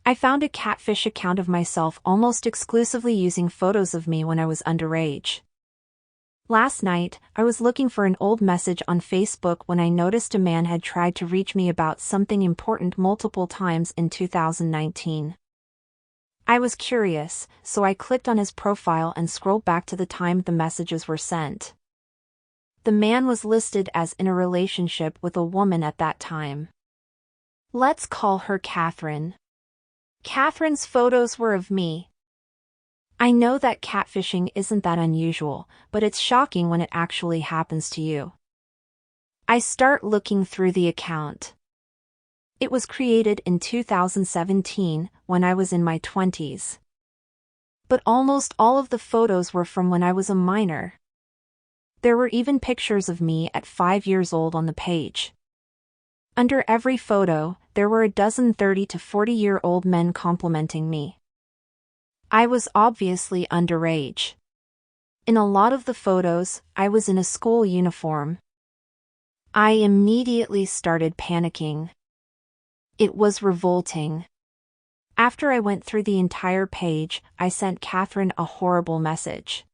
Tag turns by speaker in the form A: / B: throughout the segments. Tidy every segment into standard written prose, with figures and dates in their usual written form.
A: I found a Catfish account of myself almost exclusively using photos of me when I was underage. Last night, I was looking for an old message on Facebook when I noticed a man had tried to reach me about something important multiple times in 2019. I was curious, so I clicked on his profile and scrolled back to the time the messages were sent. The man was listed as in a relationship with a woman at that time. Let's call her Catherine. Catherine's photos were of me. I know that catfishing isn't that unusual, but it's shocking when it actually happens to you. I start looking through the account. It was created in 2017, when I was in my 20s. But almost all of the photos were from when I was a minor. There were even pictures of me at 5 years old on the page. Under every photo, there were a dozen 30 to 40-year-old men complimenting me. I was obviously underage. In a lot of the photos, I was in a school uniform. I immediately started panicking. It was revolting. After I went through the entire page, I sent Catherine a horrible message.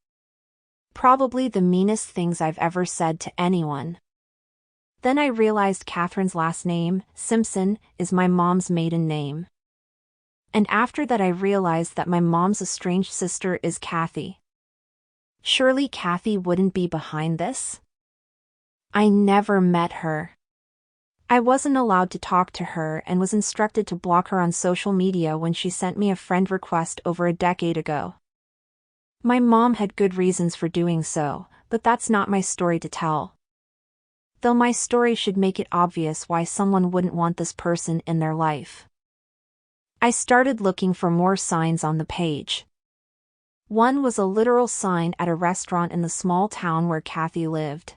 A: Probably the meanest things I've ever said to anyone. Then I realized Catherine's last name, Simpson, is my mom's maiden name. And after that I realized that my mom's estranged sister is Kathy. Surely Kathy wouldn't be behind this? I never met her. I wasn't allowed to talk to her and was instructed to block her on social media when she sent me a friend request over a decade ago. My mom had good reasons for doing so, but that's not my story to tell. Though my story should make it obvious why someone wouldn't want this person in their life. I started looking for more signs on the page. One was a literal sign at a restaurant in the small town where Kathy lived.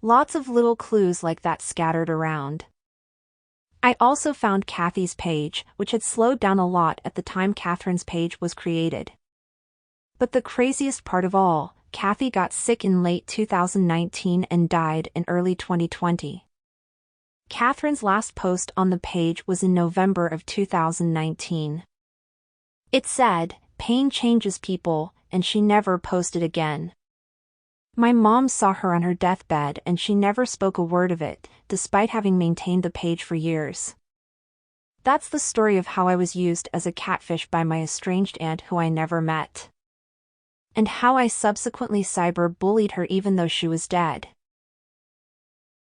A: Lots of little clues like that scattered around. I also found Kathy's page, which had slowed down a lot at the time Catherine's page was created. But the craziest part of all, Kathy got sick in late 2019 and died in early 2020. Catherine's last post on the page was in November of 2019. It said, "Pain changes people," and she never posted again. My mom saw her on her deathbed and she never spoke a word of it, despite having maintained the page for years. That's the story of how I was used as a catfish by my estranged aunt who I never met. And how I subsequently cyber-bullied her even though she was dead.